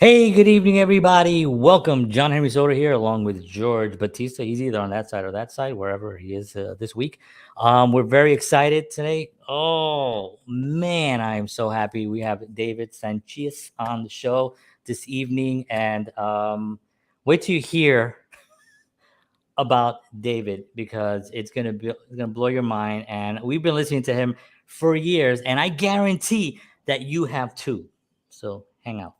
Hey, good evening, everybody. Welcome. John Henry Soder here, along with George Batista. He's either on that side or that side, wherever he is this week. We're very excited today. Oh, man, I am so happy. We have David Sancious on the show this evening. And wait till you hear about David because it's gonna blow your mind. And we've been listening to him for years, and I guarantee that you have too. So hang out.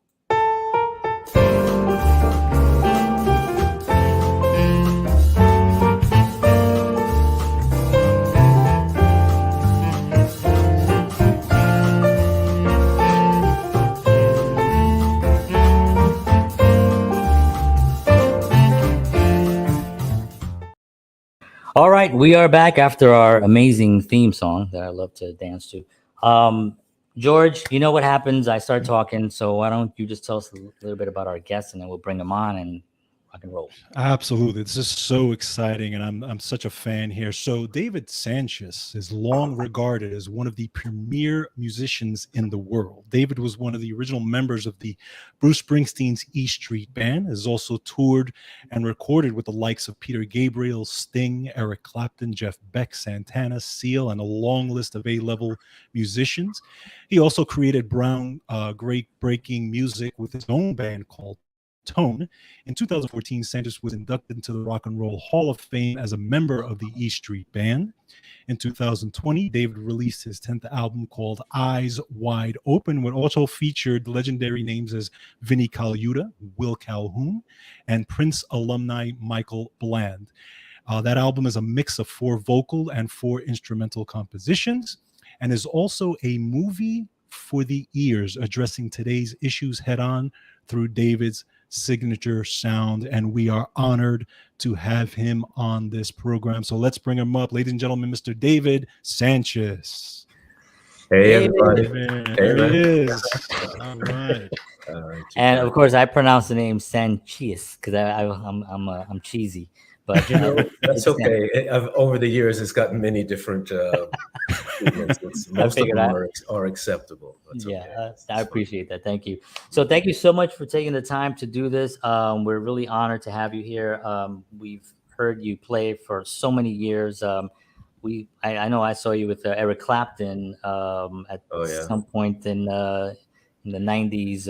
All right, we are back after our amazing theme song that I love to dance to. George, you know what happens? I start talking, so why don't you just tell us a little bit about our guests, and then we'll bring them on and rock and roll. Absolutely. This is so exciting, and I'm such a fan here. So David Sancious is long regarded as one of the premier musicians in the world. David was one of the original members of the Bruce Springsteen's E Street Band, has also toured and recorded with the likes of Peter Gabriel, Sting, Eric Clapton, Jeff Beck, Santana, Seal, and a long list of A-level musicians. He also created great breaking music with his own band called Tone. In 2014, Sancious was inducted into the Rock and Roll Hall of Fame as a member of the E Street Band. In 2020, David released his 10th album called Eyes Wide Open, which also featured legendary names as Vinnie Colaiuta, Will Calhoun, and Prince alumni Michael Bland. That album is a mix of 4 vocal and 4 instrumental compositions, and is also a movie for the ears, addressing today's issues head-on through David's signature sound, and we are honored to have him on this program. So let's bring him up, ladies and gentlemen, Mr. David Sancious. Hey, everybody. There he is. All right. And of course, I pronounce the name Sancious because I'm cheesy, but that's okay. Over the years, it's gotten many different most of them are acceptable. That's okay. I appreciate that. Thank you. So thank you so much for taking the time to do this. We're really honored to have you here. We've heard you play for so many years. I know I saw you with Eric Clapton at some point in the 90s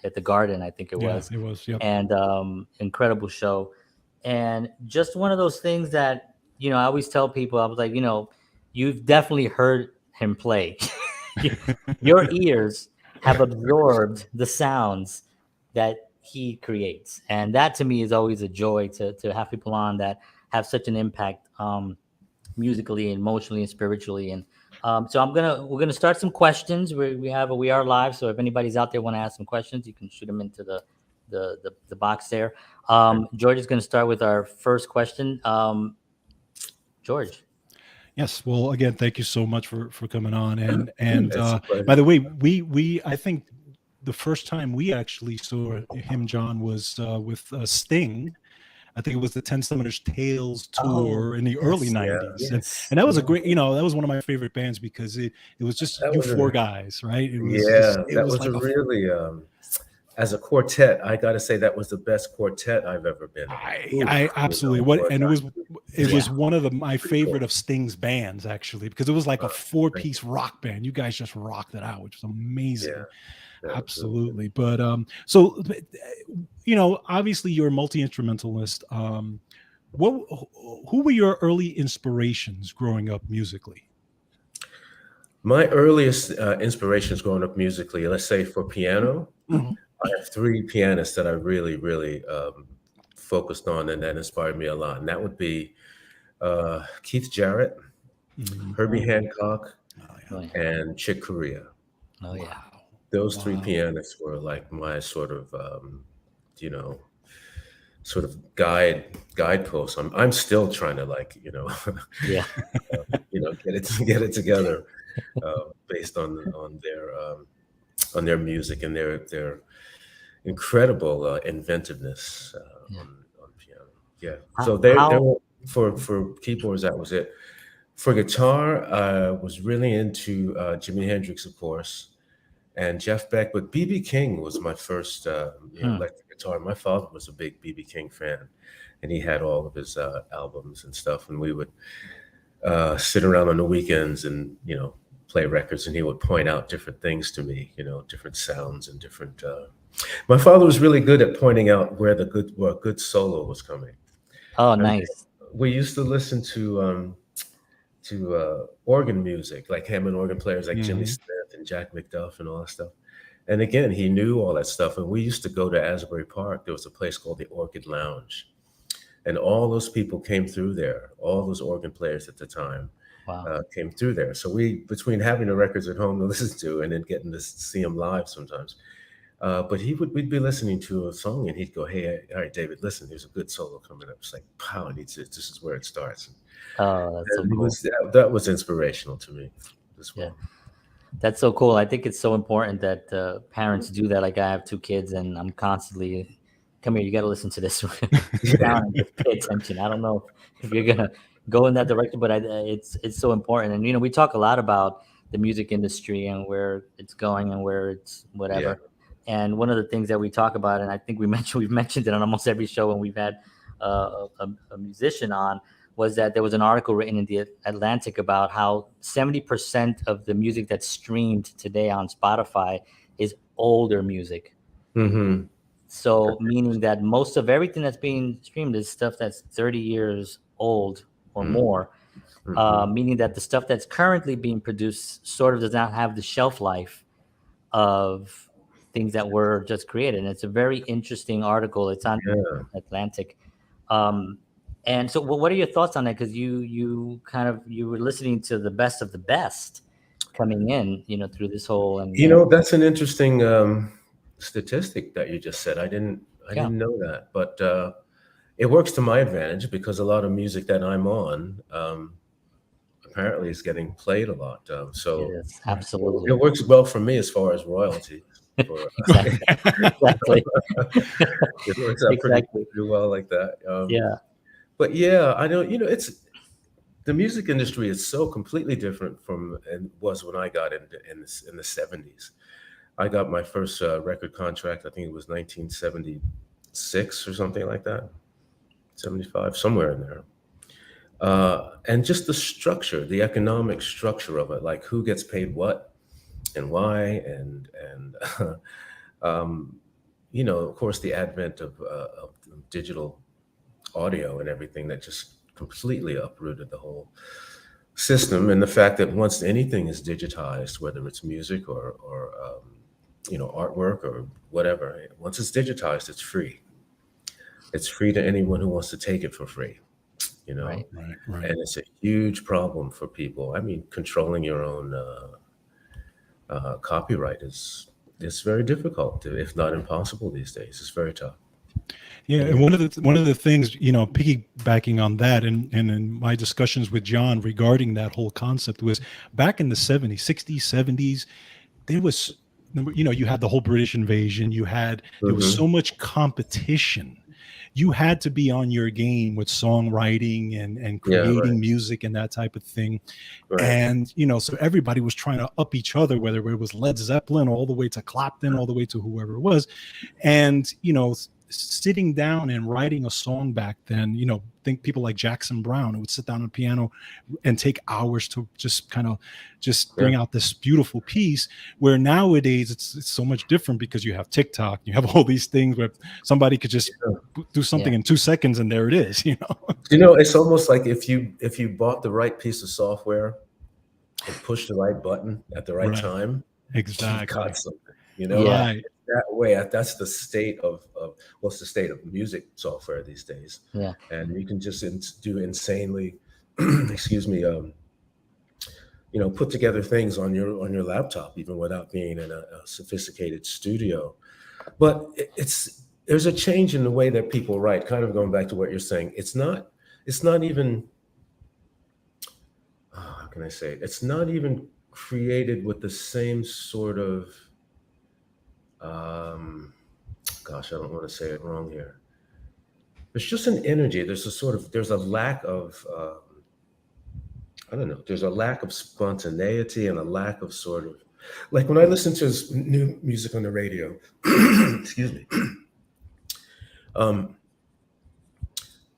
at the Garden, I think it was. It was, yep. And incredible show. And just one of those things that, I always tell people, I was like, you've definitely heard him play. Your ears have absorbed the sounds that he creates. And that to me is always a joy to have people on that have such an impact musically, emotionally, and spiritually. And so we're gonna start some questions. We are live, so if anybody's out there want to ask some questions, you can shoot them into the box there. George is going to start with our first question. George. Yes. Well, again, thank you so much for coming on. And by the way, we I think the first time we actually saw him, John, was with Sting. I think it was the 10 Centimeters Tales tour in the early 90s. Yes. And that was a great, that was one of my favorite bands because it was just you 4 guys, right? It was that was like really as a quartet, I got to say that was the best quartet I've ever been in. I absolutely it was one of my favorite of Sting's bands, actually, because it was like a 4-piece rock band. You guys just rocked it out, which was amazing. Yeah, absolutely. But so obviously you're a multi-instrumentalist. Who were your early inspirations growing up musically? My earliest inspirations growing up musically, let's say for piano, I have 3 pianists that I really, really focused on and that inspired me a lot. And that would be Keith Jarrett, Herbie Hancock, and Chick Corea. Oh, yeah. Those 3 pianists were like my sort of, guideposts. I'm still trying to get it together based on their music and their incredible inventiveness on piano. Yeah. So they were, for keyboards, that was it. For guitar, I was really into Jimi Hendrix, of course, and Jeff Beck. But B.B. King was my first electric guitar. My father was a big B.B. King fan, and he had all of his albums and stuff. And we would sit around on the weekends and play records, and he would point out different things to me, different sounds and different. My father was really good at pointing out where the good solo was coming. Oh, nice. We used to listen to organ music, like Hammond organ players like Jimmy Smith and Jack McDuff and all that stuff. And again, he knew all that stuff. And we used to go to Asbury Park. There was a place called the Orchid Lounge. And all those people came through there. All those organ players at the time came through there. So we, between having the records at home to listen to and then getting to see them live sometimes, but we'd be listening to a song and he'd go, "Hey, all right, David, listen, there's a good solo coming up." It's like, pow, this is where it starts. Oh, that's so cool. That was inspirational to me as well. Yeah. That's so cool. I think it's so important that parents do that. Like I have 2 kids and I'm constantly, come here, you got to listen to this. Sit down and just pay attention. I don't know if you're going to go in that direction, but it's so important. And, we talk a lot about the music industry and where it's going and where it's whatever. Yeah. And one of the things that we talk about, and I think we've mentioned it on almost every show when we've had a musician on, was that there was an article written in the Atlantic about how 70% of the music that's streamed today on Spotify is older music. Mm-hmm. So meaning that most of everything that's being streamed is stuff that's 30 years old or more, meaning that the stuff that's currently being produced sort of does not have the shelf life of things that were just created. And it's a very interesting article. It's on Atlantic. And so what are your thoughts on that? Because you were listening to the best of the best coming in, through this whole. And that's an interesting statistic that you just said. I didn't know that, but it works to my advantage because a lot of music that I'm on apparently is getting played a lot. So yes, absolutely, it works well for me as far as royalty. Exactly. It works out pretty well like that. But yeah, I know, it's the music industry is so completely different from it was when I got in the 70s. I got my first record contract, I think it was 1976 or something like that, 75, somewhere in there. And just the structure, the economic structure of it, like who gets paid what and why, and of course, the advent of digital audio and everything that just completely uprooted the whole system. And the fact that once anything is digitized, whether it's music or artwork or whatever, once it's digitized, it's free. It's free to anyone who wants to take it for free, Right. And it's a huge problem for people. I mean, controlling your own copyright is very difficult, if not impossible these days. It's very tough. Yeah, and one of the things, piggybacking on that, and in my discussions with John regarding that whole concept was back in the 70s, 60s, 70s, there was, you had the whole British invasion. There was so much competition. You had to be on your game with songwriting and creating music and that type of thing. Right. And, so everybody was trying to up each other, whether it was Led Zeppelin all the way to Clapton, all the way to whoever it was. And, sitting down and writing a song back then, think people like Jackson Browne, who would sit down on a piano and take hours to just bring out this beautiful piece, where nowadays it's so much different because you have TikTok, you have all these things where somebody could just do something in 2 seconds and there it is, It's almost like if you bought the right piece of software and pushed the right button at the right time, exactly, you got something, Right. That way, that's the state of what's the state of music software these days. Yeah, and you can just do insanely, put together things on your laptop, even without being in a sophisticated studio. But there's a change in the way that people write. Kind of going back to what you're saying, it's not even. How can I say it? It's not even created with the same sort of. I don't want to say it wrong here. There's just an energy. There's a lack of, there's a lack of spontaneity and a lack of sort of Like when I listen to his new music on the radio, excuse me,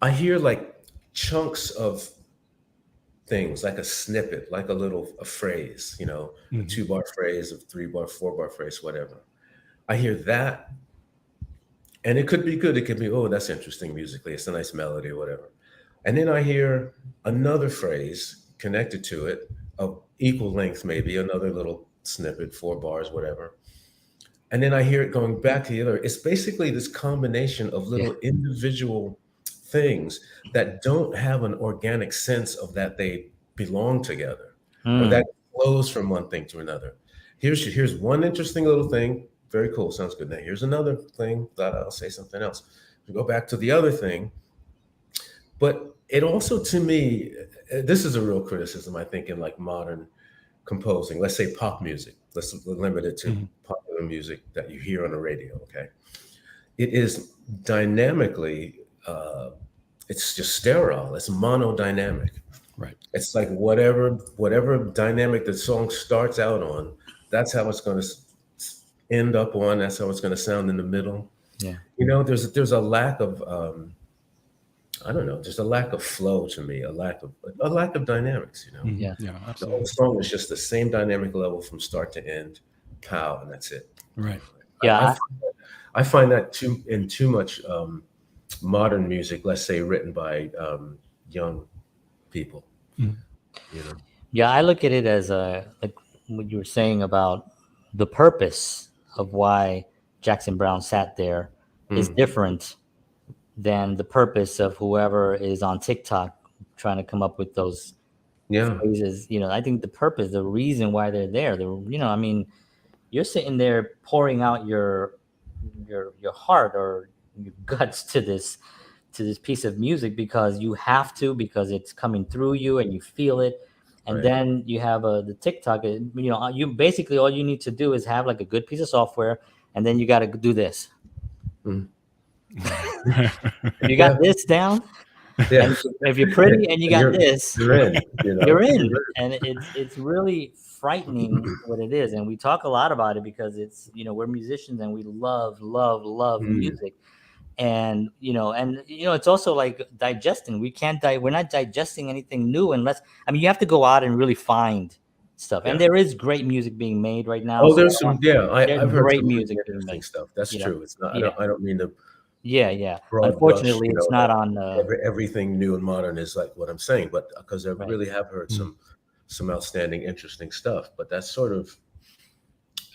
I hear like chunks of things, like a snippet, like a phrase, a 2-bar phrase, a 3-bar, 4-bar phrase, whatever. I hear that, and it could be good. It could be, oh, that's interesting musically. It's a nice melody or whatever. And then I hear another phrase connected to it of equal length, maybe another little snippet, 4 bars, whatever. And then I hear it going back to the other. It's basically this combination of little individual things that don't have an organic sense of that they belong together or that flows from one thing to another. Here's one interesting little thing. Very cool. Sounds good. Now here's another thing that I'll say something else. We go back to the other thing. But it also, to me, this is a real criticism, I think, in like modern composing. Let's say pop music. Let's limit it to popular music that you hear on the radio. Okay. It is dynamically, it's just sterile. It's monodynamic. Right. It's like whatever dynamic the song starts out on, that's how it's going to end up on. That's how it's going to sound in the middle. Yeah. There's a lack of I don't know, just a lack of flow to me, a lack of dynamics. Yeah. Yeah, The absolutely. whole song is just the same dynamic level from start to end, pow, and that's it. Right. Yeah. I find that too much modern music, let's say written by young people. Yeah, I look at it as like what you were saying about the purpose of why Jackson Browne sat there is different than the purpose of whoever is on TikTok trying to come up with those phrases. I think the purpose, the reason why they're there, I mean, you're sitting there pouring out your heart or your guts to this piece of music because you have to, because it's coming through you and you feel it. And then you have the TikTok, you basically, all you need to do is have like a good piece of software, and then you got to do this. You got this down. Yeah. And if you're pretty and you got this, you're in. You're in. And it's really frightening what it is. And we talk a lot about it because it's, we're musicians and we love music. And it's also like digesting. We're not digesting anything new unless, you have to go out and really find stuff. And there is great music being made right now. Oh, there's some. I've heard great some music really being interesting made. stuff. That's true. It's not. Yeah. I don't mean to. Yeah. broad Unfortunately, brush, it's not on. Everything new and modern is like what I'm saying, but because I really have heard some outstanding, interesting stuff. But that's sort of.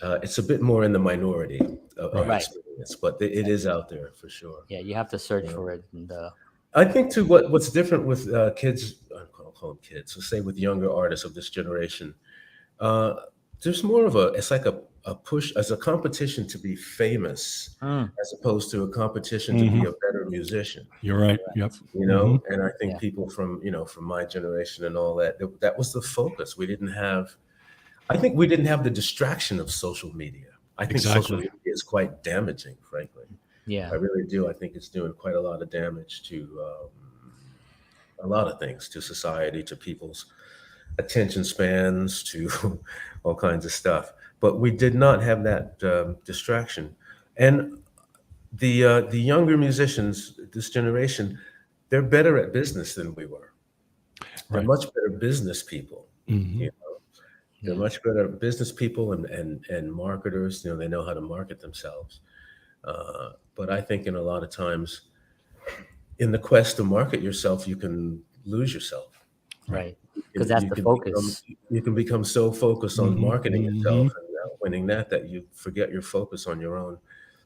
It's a bit more in the minority of experience, but it is out there for sure. Yeah, you have to search for it. And I think too, what's different with kids, I'll call them kids, so say with younger artists of this generation, there's more of it's like a push as a competition to be famous as opposed to a competition to be a better musician. You're right. Yep. And I think people from my generation and all that was the focus. I think we didn't have the distraction of social media. I think social media is quite damaging, frankly. Yeah, I really do. I think it's doing quite a lot of damage to a lot of things, to society, to people's attention spans, to all kinds of stuff. But we did not have that distraction. And the younger musicians, this generation, they're better at business than we were. They're much better business people. They're much better business people and marketers. They know how to market themselves. But I think in a lot of times, in the quest to market yourself, you can lose yourself. Right. Because that's the focus. You can become so focused on marketing yourself and winning that you forget your focus on your own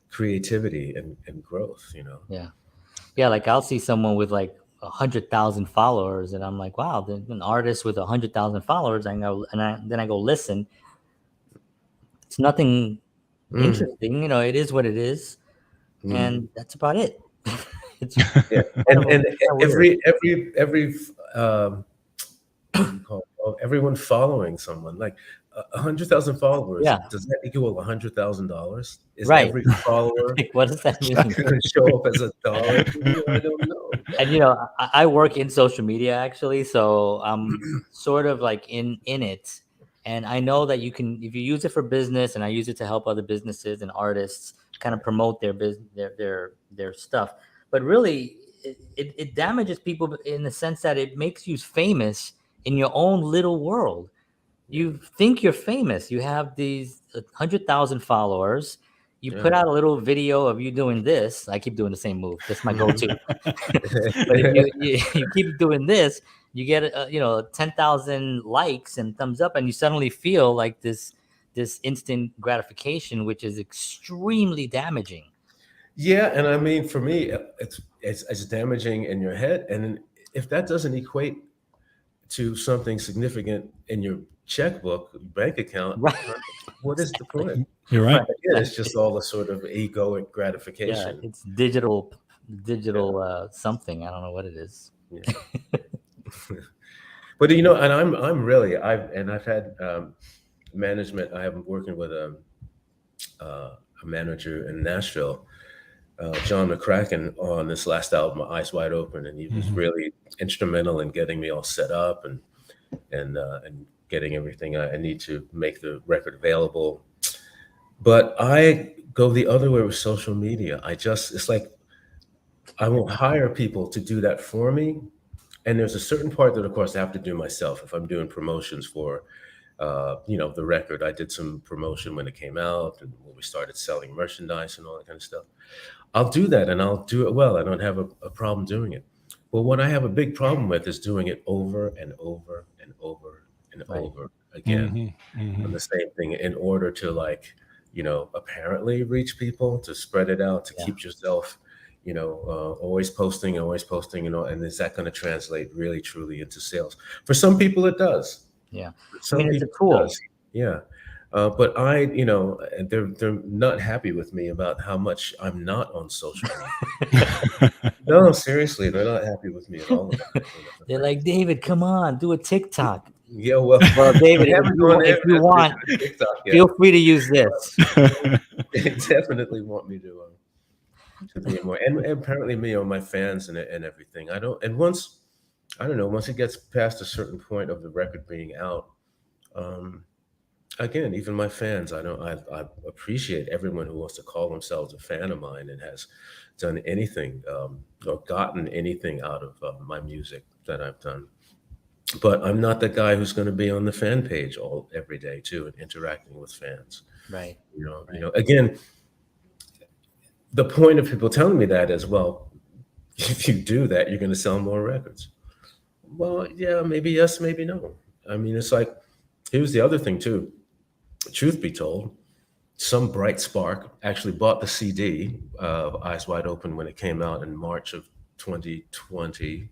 creativity and growth. Yeah. Like I'll see someone with like 100,000 followers, and I'm like, wow, an artist with 100,000 followers. Then I go listen. It's nothing interesting, it is what it is, and that's about it. And everyone following someone like 100,000 followers. Does that equal $100,000? Is every follower like, what does that mean? going to show up as $1? I don't know. And I work in social media actually, so I'm sort of like in it. And I know that you can, if you use it for business, and I use it to help other businesses and artists kind of promote their business, their stuff. But really, it damages people in the sense that it makes you famous in your own little world. You think you're famous. You have these 100,000 followers. You put out a little video of you doing this. I keep doing the same move. That's my go-to. But if you keep doing this, you get 10,000 likes and thumbs up, and you suddenly feel like this instant gratification, which is extremely damaging. Yeah, and I mean, for me, it's damaging in your head, and if that doesn't equate to something significant in your checkbook, bank account, Right. what is the point? You're right. Yeah, it's just all the sort of egoic Yeah, gratification. it's digital something. I don't know what it is. Yeah. But and I've had management. I'm working with a manager in Nashville, John McCracken, on this last album, Eyes Wide Open, and he was really instrumental in getting me all set up and getting everything I need to make the record available. But I go the other way with social media. It's like I won't hire people to do that for me. And there's a certain part that, of course, I have to do myself. If I'm doing promotions for, the record, I did some promotion when it came out and when we started selling merchandise and all that kind of stuff. I'll do that, and I'll do it well. I don't have a problem doing it. But what I have a big problem with is doing it over and over and over and over again on the same thing in order to apparently reach people, to spread it out, to keep yourself always posting, and is that going to translate really truly into sales? For some people it does. Yeah. Some it's a people tool. it does. Yeah. But they're not happy with me about how much I'm not on social media. No, seriously, they're not happy with me at all. They're like, David, come on, do a TikTok. Yeah, well, David, if you want, feel free to use this. They definitely want me to be more, and apparently me or my fans and everything. Once it gets past a certain point of the record being out, again, even my fans, I appreciate everyone who wants to call themselves a fan of mine and has done anything or gotten anything out of my music that I've done. But I'm not the guy who's going to be on the fan page every day too and interacting with fans. Right. Again, the point of people telling me that is, well, if you do that, you're going to sell more records. Well, yeah, maybe yes, maybe no. I mean, it's like, here's the other thing too. Truth be told, some bright spark actually bought the CD of Eyes Wide Open when it came out in March of 2020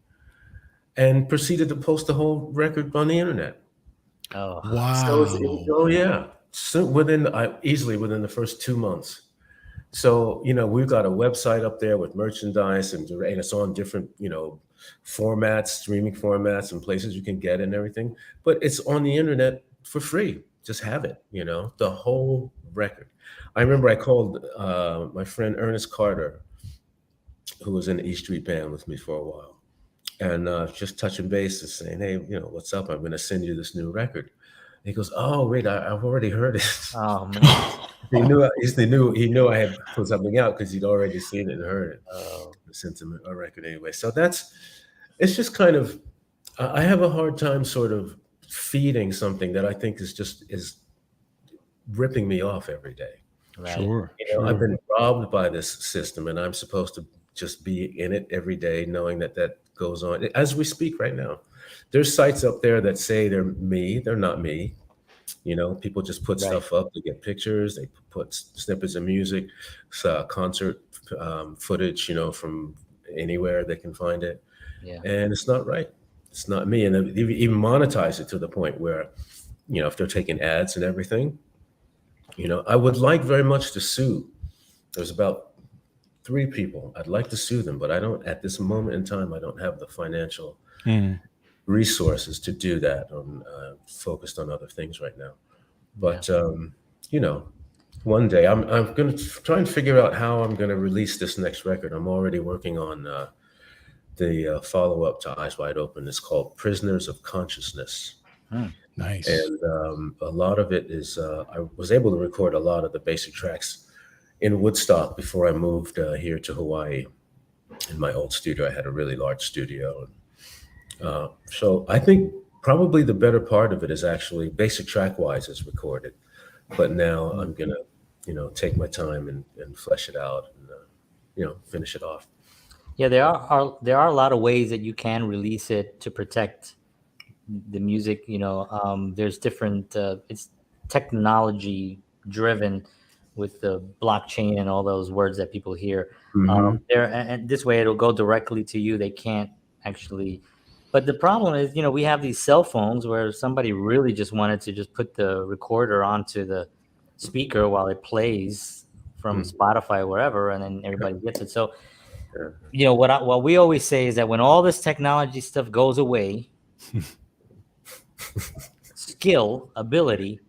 and proceeded to post the whole record on the internet. Oh, wow. Yeah. So easily within the first 2 months. So, we've got a website up there with merchandise and it's on different, formats, streaming formats and places you can get and everything. But it's on the internet for free. Just have it, the whole record. I remember I called my friend Ernest Carter, who was in the E Street Band with me for a while, and just touching base and saying, hey, what's up? I'm going to send you this new record. And he goes, oh, wait, I've already heard it. Oh, man. He knew I had put something out because he'd already seen it and heard it. I sent him a record anyway. So it's just kind of, I have a hard time sort of feeding something that I think is ripping me off every day. Right. Sure. I've been robbed by this system, and I'm supposed to just be in it every day, knowing that goes on as we speak right now. There's sites up there that say they're me. They're not me. People just put stuff up. They get pictures. They put snippets of music, concert footage, from anywhere they can find it. Yeah. And it's not right. It's not me. And they even monetize it to the point where, if they're taking ads and everything, I would like very much to sue. There's about 3 people. I'd like to sue them, but I don't, at this moment in time, I don't have the financial resources to do that. I'm focused on other things right now. But, one day I'm going to try and figure out how I'm going to release this next record. I'm already working on the follow-up to Eyes Wide Open. It's called Prisoners of Consciousness. Nice. And a lot of it is I was able to record a lot of the basic tracks in Woodstock before I moved here to Hawaii. In my old studio, I had a really large studio. So I think probably the better part of it is actually basic track wise is recorded. But now I'm going to, take my time and flesh it out and, finish it off. Yeah, there are a lot of ways that you can release it to protect the music. There's different. It's technology driven with the blockchain and all those words that people hear. There and this way it'll go directly to you. They can't actually. But the problem is, we have these cell phones where somebody really just wanted to just put the recorder onto the speaker while it plays from Spotify or wherever, and then everybody gets it. So, what we always say is that when all this technology stuff goes away, skill, ability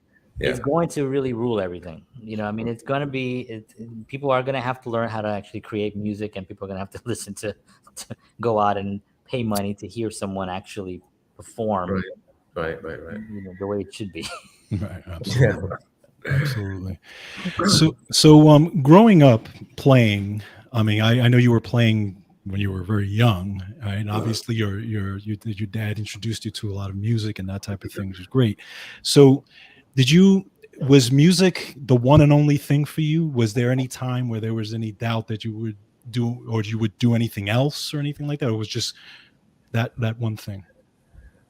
is going to really rule everything. It's going to be, people are going to have to learn how to actually create music, and people are going to have to listen to go out and pay money to hear someone actually perform. Right. The way it should be. Right. Absolutely. Absolutely. So growing up playing, I know you were playing when you were very young, and obviously your dad introduced you to a lot of music and that type of thing, which is great. So was music the one and only thing for you? Was there any time where there was any doubt that you would do anything else or anything like that? Or was just that one thing?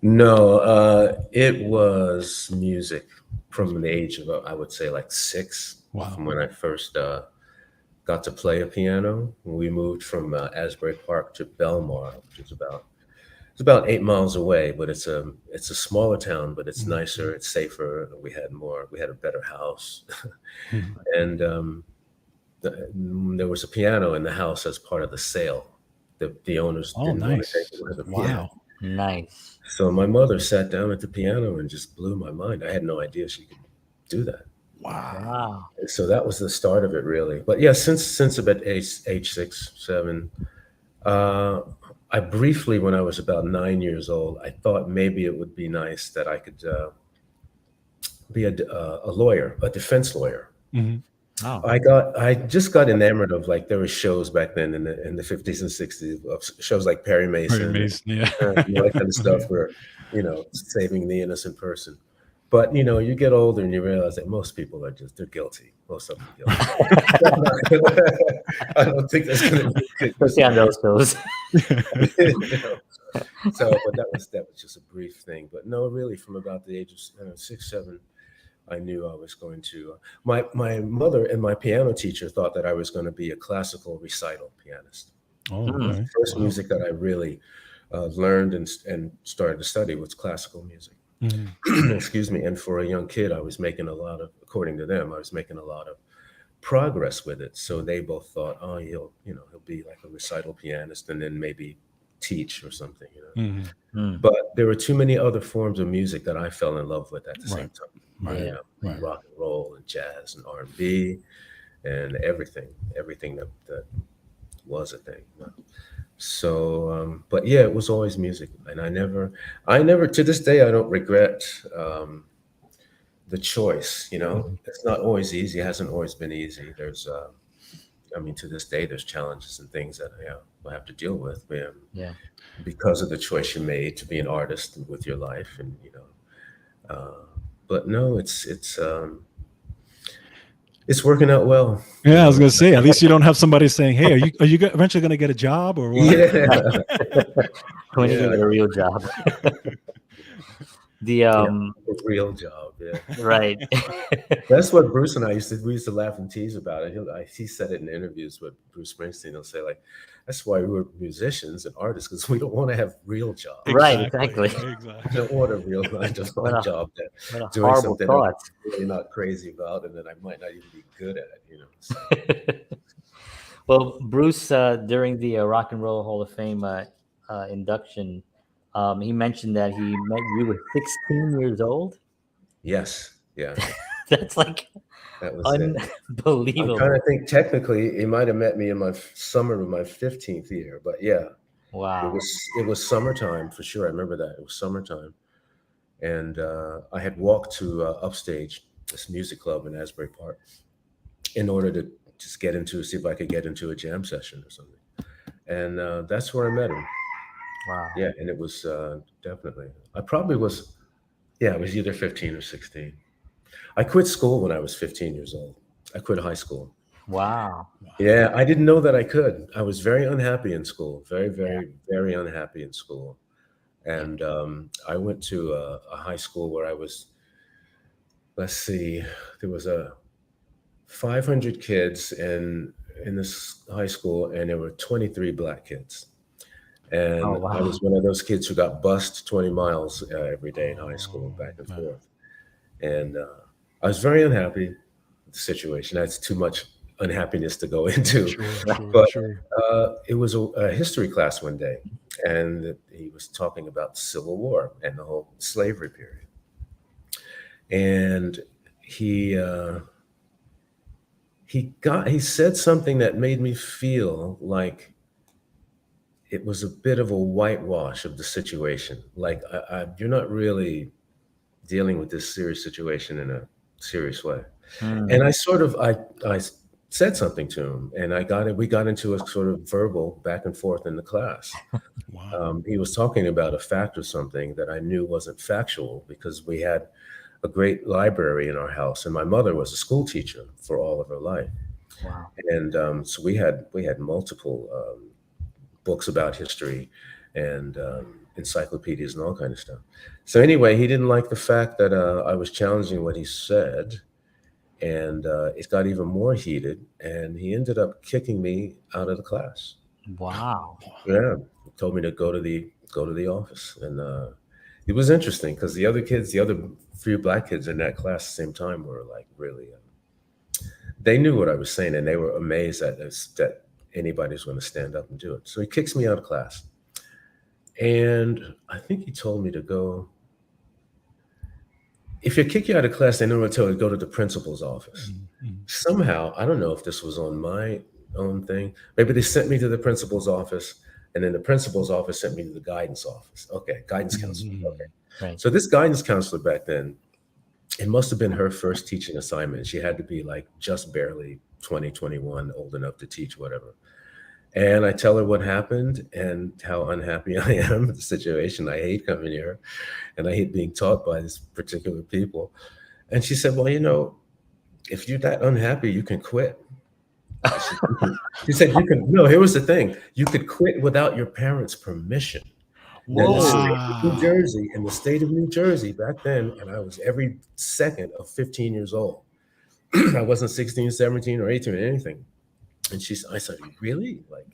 No, it was music from the age of, I would say, like 6. Wow. From when I first got to play a piano. We moved from Asbury Park to Belmar, which is about 8 miles away, but it's a smaller town, but it's nicer, it's safer. We had a better house. And there was a piano in the house as part of the sale. The owners didn't want to take away the piano. Nice. So my mother sat down at the piano and just blew my mind. I had no idea she could do that. Wow. So that was the start of it, really. But yeah, since about age 6, 7, I briefly, when I was about 9 years old, I thought maybe it would be nice that I could be a lawyer, a defense lawyer. Mm-hmm. Oh. I just got enamored of, like, there were shows back then in the 50s and 60s of shows like Perry Mason, yeah, that kind of stuff where, saving the innocent person. But, you get older and you realize that most people they're guilty. Most of them are guilty. I don't think that's going to be good. Especially on those shows. So, but that was just a brief thing. But no, really, from about the age of 6, 7, I knew I was going to. My mother and my piano teacher thought that I was going to be a classical recital pianist. Oh, okay. The first music that I really learned and started to study was classical music. Mm-hmm. Excuse me. And for a young kid, according to them, I was making a lot of progress with it. So they both thought, oh, he'll be like a recital pianist and then maybe teach or something. Mm-hmm. But there were too many other forms of music that I fell in love with at the same time. Right. Rock and roll and jazz and R&B and everything that was a thing. So, but yeah, it was always music, and I never to this day I don't regret the choice. It's not always easy. It hasn't always been easy. There's, to this day, there's challenges and things that I have to deal with. Yeah. Because of the choice you made to be an artist with your life, and but no, it's working out well. Yeah, I was gonna say, at least you don't have somebody saying, "Hey, are you eventually gonna get a job or what?" Yeah. When you get a real job. A real job, yeah. Right. That's what Bruce and I used to laugh and tease about it. He said it in interviews with Bruce Springsteen. He'll say, like, that's why we're musicians and artists, because we don't want to have real jobs. Right, exactly. We don't want a real 9-to-5 job that doing horrible something thought. I'm really not crazy about, and then I might not even be good at it. So. Well, Bruce, during the Rock and Roll Hall of Fame induction, he mentioned that he met you at 16 years old. Yes, yeah. That's like that was unbelievable. I'm trying to think. Technically, he might have met me in my summer of my 15th year, but yeah. Wow. It was summertime for sure. I remember that. It was summertime. and I had walked to Upstage, this music club in Asbury Park, in order to just see if I could get into a jam session or something. And that's where I met him. Wow. Yeah, and it was definitely. I probably was. Yeah, I was either 15 or 16. I quit school when I was 15 years old. I quit high school. Wow. Yeah, I didn't know that I could. I was very unhappy in school. Very, very, very unhappy in school. And I went to a high school where I was. Let's see, there was 500 kids in this high school, and there were 23 black kids. And Oh, wow. I was one of those kids who got bused 20 miles every day in high school, back and forth. And I was very unhappy with the situation. That's too much unhappiness to go into. But it was a history class one day, and he was talking about the Civil War and the whole slavery period. And he said something that made me feel like it was a bit of a whitewash of the situation. Like you're not really dealing with this serious situation in a serious way. And I said something to him, and we got into a sort of verbal back and forth in the class. Wow. He was talking about a fact or something that I knew wasn't factual, because we had a great library in our house, and my mother was a school teacher for all of her life. Wow. And so we had multiple books about history and encyclopedias and all kind of stuff. So anyway, he didn't like the fact that I was challenging what he said, and it got even more heated, and he ended up kicking me out of the class. Wow. Yeah, he told me to go to the office, and it was interesting because the other few black kids in that class at the same time were like really, they knew what I was saying, and they were amazed that anybody's going to stand up and do it. So he kicks me out of class, and I think he told me to go. If you kick you out of class, they normally tell you to go to the principal's office. Somehow, I don't know if this was on my own thing. Maybe they sent me to the principal's office, and then the principal's office sent me to the guidance office. Okay, guidance counselor. Okay. Right. So this guidance counselor back then, it must have been her first teaching assignment. She had to be like just barely 20, 21, old enough to teach whatever. And I tell her what happened and how unhappy I am with the situation. I hate coming here, and I hate being taught by these particular people. And she said, well, if you're that unhappy, you can quit. She said, you can. No, here was the thing. You could quit without your parents' permission. Now, the state of New Jersey, in the state of New Jersey back then, and I was every second of 15 years old. I wasn't 16, 17, or 18 or anything. And I said, really? Like,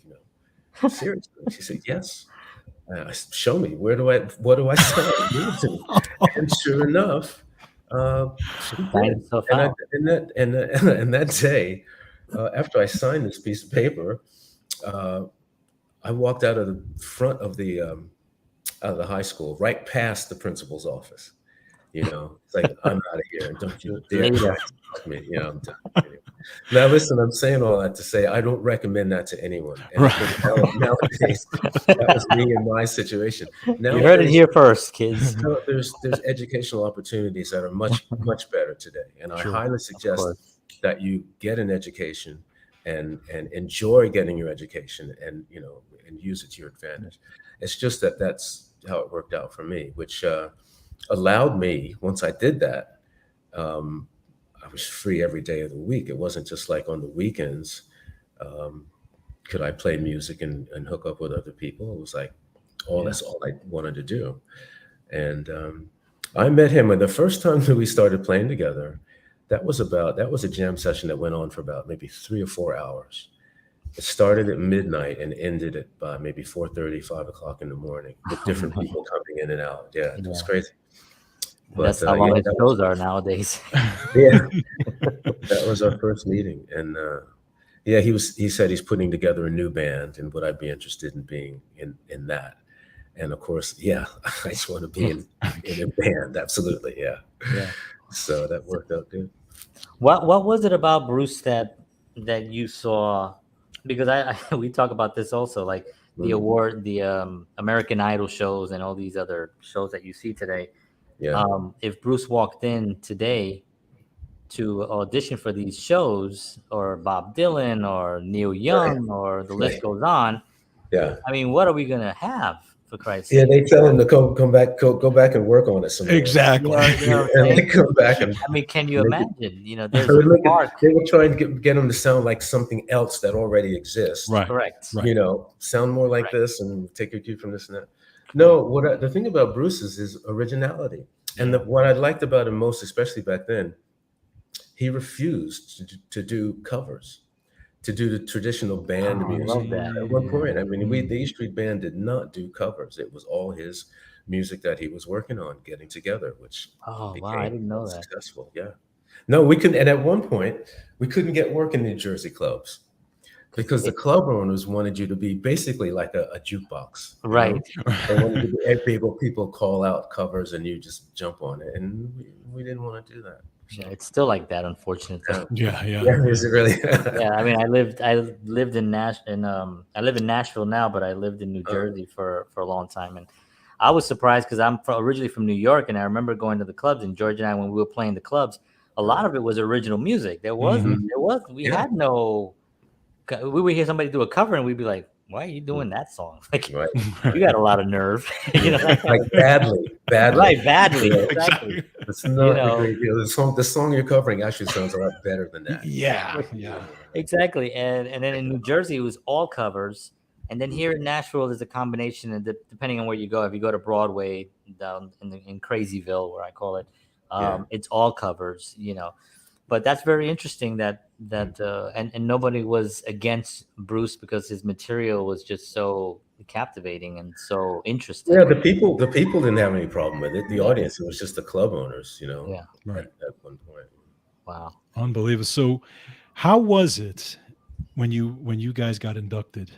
seriously? She said, yes. Show me. What do I say? And sure enough, she did. And that day, after I signed this piece of paper, I walked out of the front of the high school, right past the principal's office. It's like, I'm out of here. Don't you dare try to fuck me. I'm done. Anyway. Now, listen, I'm saying all that to say I don't recommend that to anyone. And nowadays, that was me in my situation. Nowadays, you heard it here first, kids. There's educational opportunities that are much, much better today. And I highly suggest that you get an education and enjoy getting your education and use it to your advantage. It's just that's how it worked out for me, which allowed me, once I did that, I was free every day of the week. It wasn't just like on the weekends could I play music and hook up with other people. It was like that's all I wanted to do. And I met him, and the first time that we started playing together, that was a jam session that went on for about maybe 3 or 4 hours. It started at midnight and ended at by maybe 4:30, 5 o'clock in the morning, with different people coming in and out. Yeah, it was crazy. But, that's how long his shows are nowadays. Yeah, that was our first meeting, and he said he's putting together a new band, and would I be interested in being in that? And of course, I just want to be in a band, absolutely, yeah. So that worked out good. What was it about Bruce that you saw? Because we talk about this also, like the award, the American Idol shows, and all these other shows that you see today. Yeah. If Bruce walked in today to audition for these shows, or Bob Dylan or Neil Young, or the list Right. goes on, Yeah. I mean, what are we gonna have, for Christ's Yeah, sake? they tell him to come back, go back and work on it some more. Exactly. You know what I'm And they saying? come back and I mean, can you make it. imagine? You know, I there's would a look spark. they were trying to get him to sound like something else that already exists. Right. Correct. Right. You know, sound more like Right. this and take your cue from this and that. No, the thing about Bruce is his originality. And what I liked about him most, especially back then, he refused to do covers, to do the traditional band Oh, I music. love that. At one point, I mean, the E Street Band did not do covers. It was all his music that he was working on, getting together, which Oh, wow, I became didn't know that. successful. Yeah. No, we couldn't. And at one point, we couldn't get work in New Jersey clubs because the club owners wanted you to be basically like a jukebox. you know? Right. They wanted you to people call out covers and you just jump on it. And we didn't want to do that. Yeah, it's still like that, unfortunately. Yeah. Yeah, is it really? Yeah, I mean, I lived in I live in Nashville now, but I lived in New Jersey for a long time, and I was surprised because I'm originally from New York, and I remember going to the clubs. And George and I, when we were playing the clubs, a lot of it was original music. We had no. We would hear somebody do a cover, and we'd be like, "Why are you doing that song? Like, Right. you got a lot of nerve." You know, Like badly. right? Badly, Yeah. exactly. It's not You know. a great deal. The song you're covering actually sounds a lot better than that. Yeah. Exactly, and then in New Jersey it was all covers, and then here in Nashville there's a combination, and depending on where you go, if you go to Broadway down in Crazyville, where I call it, it's all covers, you know. But that's very interesting that and nobody was against Bruce because his material was just so captivating and so interesting. Yeah, the people didn't have any problem with it. The audience, it was just the club owners, you know. Yeah. Right. At one point. Wow. Unbelievable. So how was it when you guys got inducted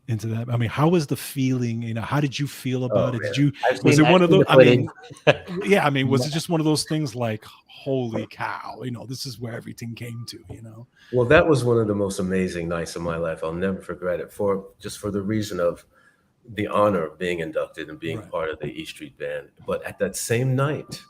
into that? I mean, how was the feeling? You know, how did you feel about it? man. Did you I've was seen- it one I've of seen those? the I mean, footage. yeah, I mean, was it just one of those things like, holy cow, you know, this is where everything came to, you know? Well, that was one of the most amazing nights of my life. I'll never forget it for the reason of the honor of being inducted and being Right. part of the E Street Band. But at that same night,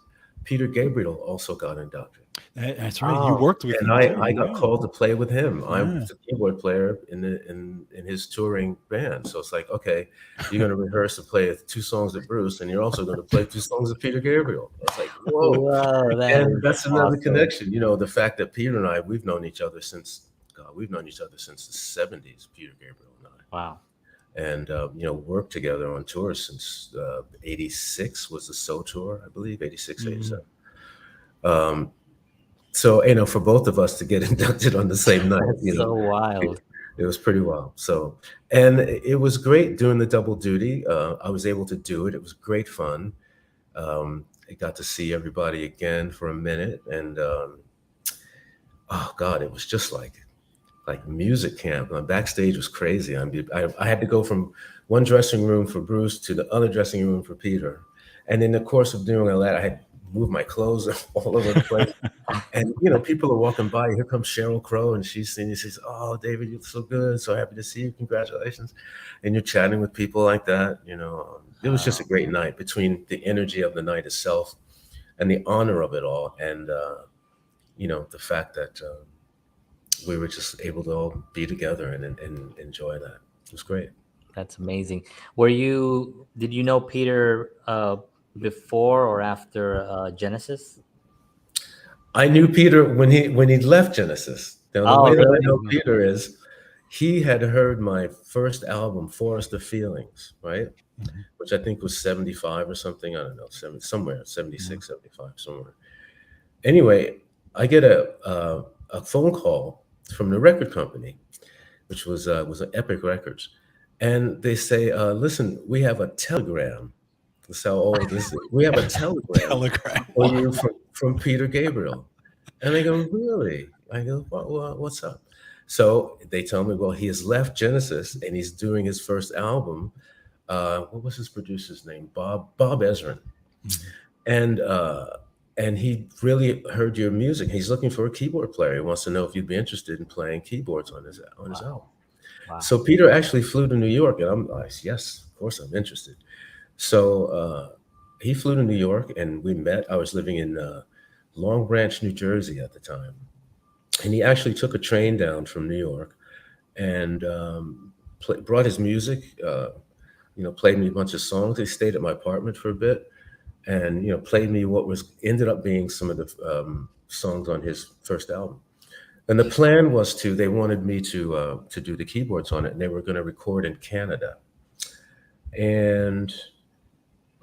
Peter Gabriel also got inducted. That's right. You worked with And him. I too, got yeah. called to play with him. I Yeah. was the keyboard player in his touring band. So it's like, okay, you're going to rehearse and play 2 songs of Bruce, and you're also going to play 2 songs of Peter Gabriel. I was like, whoa. Whoa, And that's another awesome. connection. You know, the fact that Peter and I, we've known each other since the 70s, Peter Gabriel and I. Wow. And, you know, worked together on tours since 86 was the So Tour, I believe, 86, 87. So, you know, for both of us to get inducted on the same night, That's you know, so wild. it was pretty wild. So, and it was great doing the double duty. I was able to do it. It was great fun. I got to see everybody again for a minute. And, oh God, it was just like music camp. Backstage was crazy. I had to go from one dressing room for Bruce to the other dressing room for Peter. And in the course of doing all that, I had moved my clothes all over the place. And, you know, people are walking by. Here comes Sheryl Crow, and she's singing. She says, "Oh, David, you're so good. So happy to see you. Congratulations." And you're chatting with people like that. You know, it was just a great night between the energy of the night itself and the honor of it all. And, you know, the fact that we were just able to all be together and enjoy that. It was great. That's amazing. Did you know Peter before or after Genesis? I knew Peter when he left Genesis. Now, the way that really? I know Peter is he had heard my first album, Forest of Feelings, right? Mhm. Which I think was 75 or something. I don't know, 76, 75, somewhere. Anyway, I get a phone call from the record company, which was an Epic Records. And they say, listen, we have a telegram. That's how old this is. We have a telegram Telegram. for you from Peter Gabriel. And I go, really? I go, what's up? So they tell me, well, he has left Genesis and he's doing his first album. What was his producer's name? Bob Ezrin. And he really heard your music. He's looking for a keyboard player. He wants to know if you'd be interested in playing keyboards on his album. Wow. So Peter actually flew to New York, and I'm like, yes, of course I'm interested. So he flew to New York and we met. I was living in Long Branch, New Jersey at the time. And he actually took a train down from New York and brought his music, played me a bunch of songs. He stayed at my apartment for a bit and, played me what ended up being some of the songs on his first album. And the plan was they wanted me to do the keyboards on it, and they were going to record in Canada. And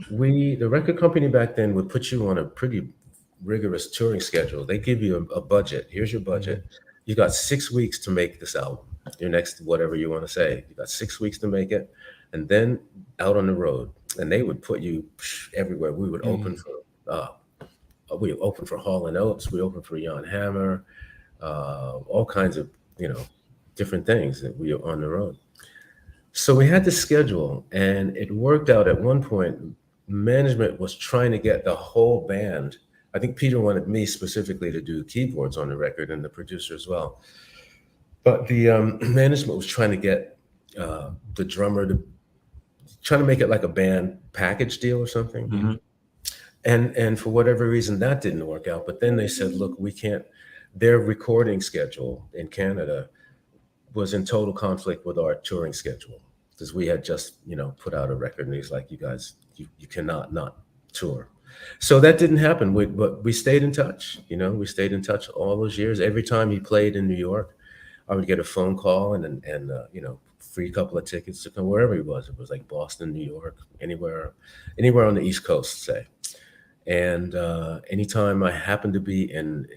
the record company back then would put you on a pretty rigorous touring schedule. They give you a budget. Here's your budget. You got 6 weeks to make this album, your next, whatever you want to say. You got 6 weeks to make it, and then out on the road. And they would put you everywhere. We would open for Hall and Oates. We opened for Jan Hammer, all kinds of, different things that we were on the road. So we had this schedule, and it worked out. At one point, management was trying to get the whole band. I think Peter wanted me specifically to do keyboards on the record and the producer as well. But the management was trying to get the drummer trying to make it like a band package deal or something. Mm-hmm. And for whatever reason, that didn't work out. But then they said, look, we can't, their recording schedule in Canada was in total conflict with our touring schedule because we had just, put out a record, and he's like, you guys, you cannot not tour. So that didn't happen. But we stayed in touch. We stayed in touch all those years. Every time he played in New York, I would get a phone call and free couple of tickets to come wherever he was. It was like Boston, New York, anywhere on the East Coast, say. And anytime I happened to be in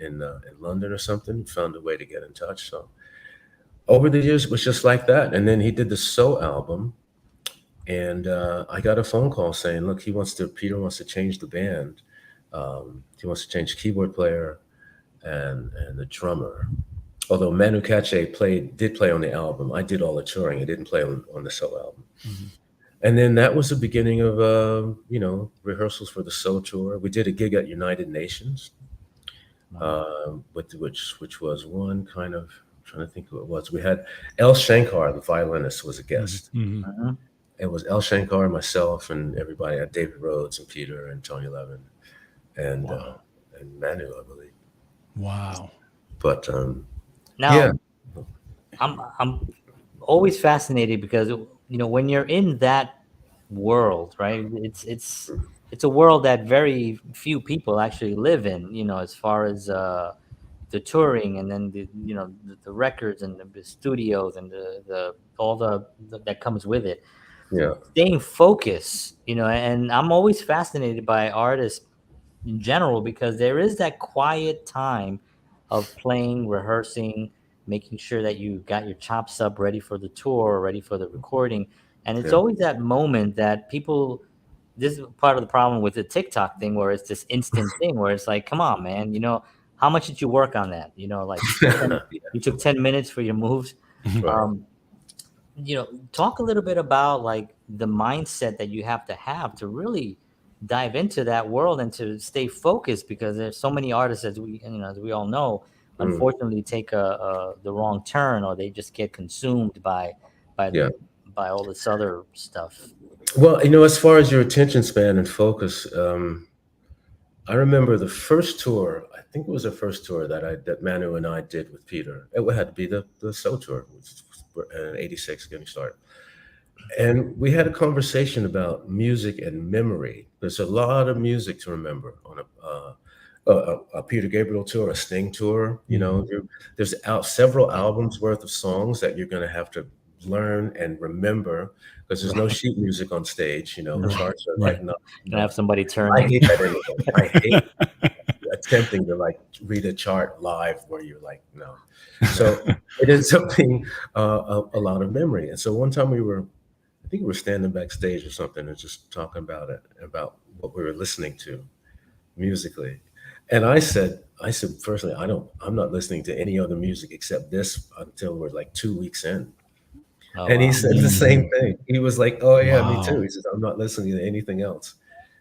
London or something, found a way to get in touch. So over the years, it was just like that. And then he did the So album. And I got a phone call saying, look, Peter wants to change the band. He wants to change the keyboard player and the drummer. Although Manu Katché did play on the album. I did all the touring. I didn't play on the So album. Mm-hmm. And then that was the beginning of, rehearsals for the So tour. We did a gig at United Nations, which was one kind of, I'm trying to think who it was. We had El Shankar, the violinist, was a guest. Mm-hmm. It was El Shankar, myself, and everybody. David Rhodes and Peter and Tony Levin and Manu, I believe. Wow. But now, yeah. I'm always fascinated because when you're in that world, right? It's a world that very few people actually live in. As far as the touring and then the records and the studios and the all the that comes with it. Yeah. Staying focused, and I'm always fascinated by artists in general because there is that quiet time of playing, rehearsing, making sure that you got your chops up ready for the tour, ready for the recording. And it's always that moment that people, this is part of the problem with the TikTok thing where it's this instant thing where it's like, come on, man, how much did you work on that? You took 10 minutes for your moves. Right. Talk a little bit about like the mindset that you have to really dive into that world and to stay focused because there's so many artists as we all know, unfortunately take the wrong turn or they just get consumed by all this other stuff. Well, as far as your attention span and focus, I remember the first tour. I think it was the first tour that Manu and I did with Peter. It had to be the So tour, which was in '86 getting started. And we had a conversation about music and memory. There's a lot of music to remember on a Peter Gabriel tour, a Sting tour. There's several albums worth of songs that you're going to have to learn and remember because there's no sheet music on stage. Charts are like not. You have somebody turn. I hate that anyway. I hate attempting to like read a chart live where you're like, no. So it ends up being a lot of memory. And so one time I think we were standing backstage or something and just talking about about what we were listening to musically. And I said, personally, I'm not listening to any other music except this until we're like 2 weeks in. Oh, and he said the same thing. He was like, oh yeah, Wow. me too. He says, I'm not listening to anything else.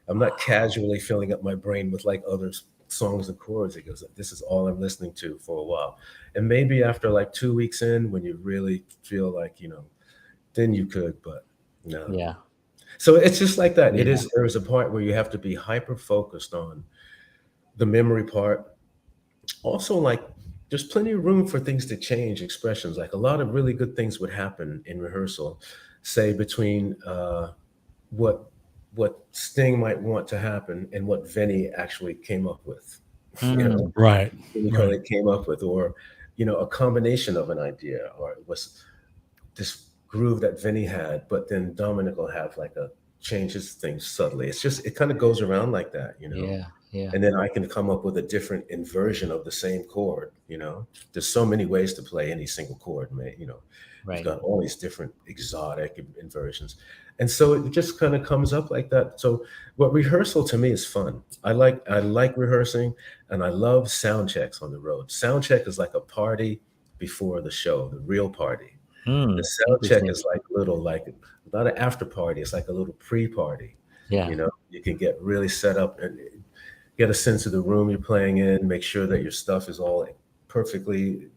I'm not casually filling up my brain with like other songs and chords. He goes, this is all I'm listening to for a while. And maybe after like 2 weeks in, when you really feel like, then you could, but no. Yeah. So it's just like that. It Yeah. is. There is a part where you have to be hyper focused on the memory part. Also, like there's plenty of room for things to change expressions. Like a lot of really good things would happen in rehearsal, say between what Sting might want to happen and what Vinny actually came up with. You know, Right. Vinny Right. Coley came up with, or a combination of an idea, or it was this groove that Vinny had, but then Dominic will have like a changes things subtly. It's just it kind of goes around like that. Yeah. Yeah. And then I can come up with a different inversion of the same chord. There's so many ways to play any single chord, man. Right. You've got all these different exotic inversions. And so it just kind of comes up like that. So what rehearsal to me is fun. I like rehearsing, and I love sound checks on the road. Sound check is like a party before the show, the real party. The sound check is like not an after party. It's like a little pre-party. Yeah. You can get really set up and get a sense of the room you're playing in, make sure that your stuff is all perfectly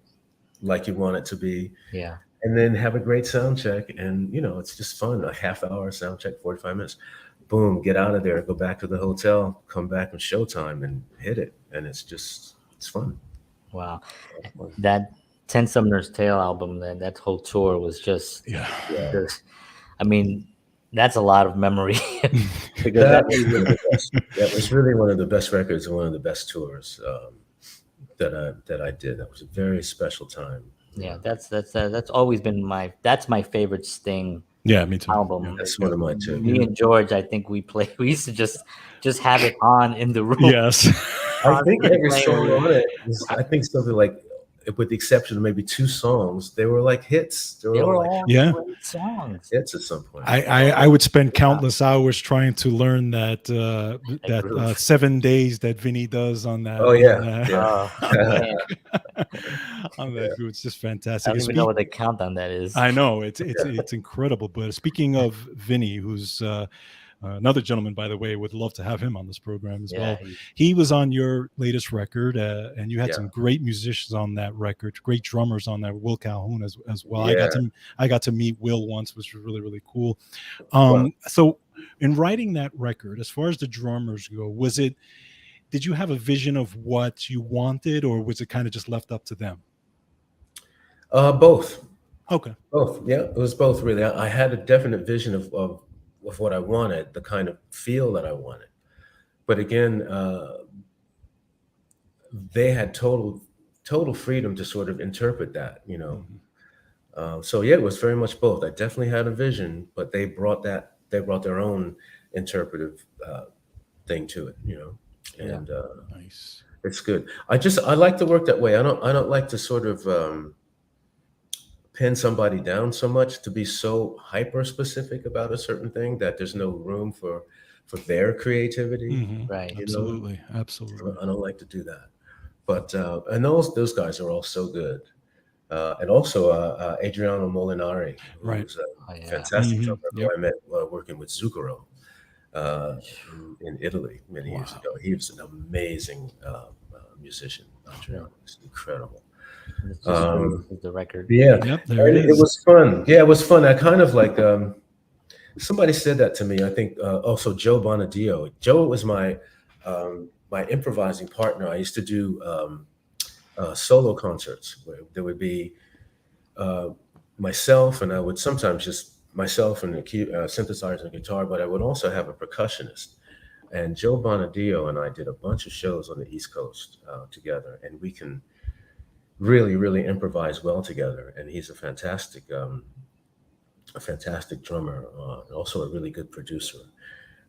like you want it to be. Yeah. And then have a great sound check. And, it's just fun. A half hour sound check, 45 minutes. Boom, get out of there, go back to the hotel, come back on showtime and hit it. And it's fun. Wow. That 10 Summoner's Tale album, that whole tour was just, I mean, that's a lot of memory. Because that was really one of the best records and one of the best tours that I did. That was a very special time. Yeah, that's always been my favorite Sting. Yeah, me too. Album. Yeah. That's one of mine too. Me and George, I think we used to just have it on in the room. Yes. I think every song on it is, I think something like, with the exception of maybe 2 songs, they were like hits. They were all Yeah. great songs. hits at some point. I would spend countless hours trying to learn that 7 days that Vinny does on that. Oh, yeah. On that, it's just I fantastic. don't even know what the count on that is. I know it's incredible. But speaking of Vinny, who's another gentleman, by the way, would love to have him on this program as well. He was on your latest record, and you had some great musicians on that record, great drummers on that. Will Calhoun as well. Yeah. I got to meet Will once, which was really, really cool. Wow. So in writing that record, as far as the drummers go, did you have a vision of what you wanted, or was it kind of just left up to them? Both. Okay. Both. Yeah, it was both really. I had a definite vision of what I wanted, the kind of feel that I wanted. But again, they had total freedom to sort of interpret that, So yeah, it was very much both. I definitely had a vision, but they brought their own interpretive thing to it, and Nice. it's good. I like to work that way. I don't like to sort of pin somebody down so much, to be so hyper specific about a certain thing that there's no room for their creativity. Right. Absolutely. I don't like to do that. But and those guys are all so good. And also Adriano Molinari, who's a fantastic drummer who I met working with Zucchero in Italy many years ago. He was an amazing musician. Adriano was incredible. It's just the record. Yeah, Yep, there it is. It was fun. Yeah, it was fun. I kind of like somebody said that to me. I think also Joe Bonadio. Joe was my improvising partner. I used to do solo concerts where there would be myself, and I would sometimes just myself and the synthesizer and guitar, but I would also have a percussionist. And Joe Bonadio and I did a bunch of shows on the East Coast together, and we can really, really improvise well together. And he's a fantastic drummer, also a really good producer.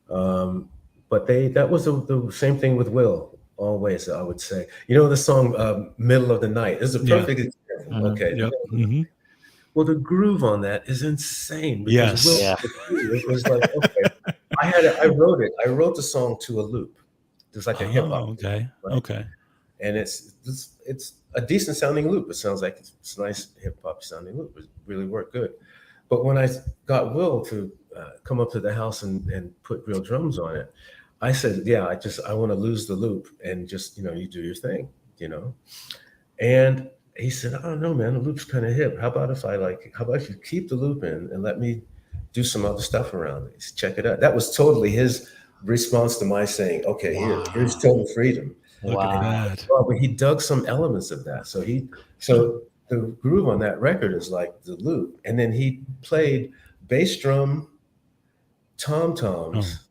But that was the same thing with Will, always, I would say. The song Middle of the Night is a perfect example. Okay. Yep. Well, the groove on that is insane. Yes. It was like, okay. I wrote the song to a loop. There's like a hip hop. Okay. Right? Okay. And it's a decent sounding loop. It sounds like it's a nice hip hop sounding loop. It really worked good. But when I got Will to come up to the house and put real drums on it, I said, yeah, I want to lose the loop and just, you do your thing, And he said, I don't know, man, the loop's kind of hip. How about if you keep the loop in and let me do some other stuff around it. Check it out. That was totally his response to my saying, okay, here's total freedom. Look at that. Well, but he dug some elements of that. So the groove on that record is like the loop. And then he played bass drum, tom-toms,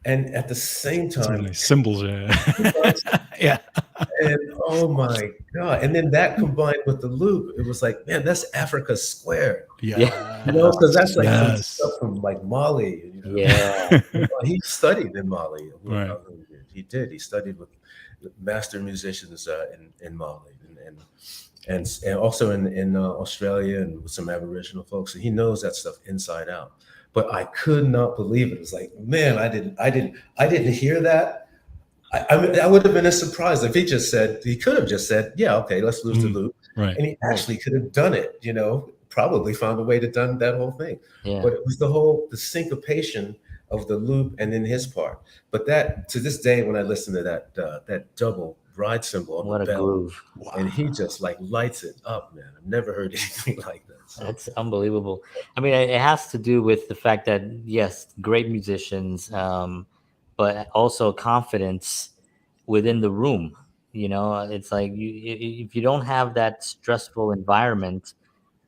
and at the same time, cymbals. Yeah. And oh my God. And then that combined with the loop, it was like, man, that's Africa Square. Yeah. You know, because that's like some stuff from like Mali. You know? Yeah. He studied in Mali. Right. He did. He studied with master musicians in Mali and also in Australia and with some Aboriginal folks. And he knows that stuff inside out. But I could not believe it. It was like, man, I didn't hear that. I mean, I would have been as surprised if he could have just said, yeah, okay, let's lose the loop. Right. And he actually could have done it, you know, probably found a way to done that whole thing. Yeah. But it was the syncopation of the loop and then his part. But that, to this day, when I listen to that double ride cymbal, what a groove. Wow. And he just like lights it up, man. I've never heard anything like that. So. That's unbelievable. I mean, it has to do with the fact that, yes, great musicians, but also confidence within the room. You know, it's like if you don't have that stressful environment,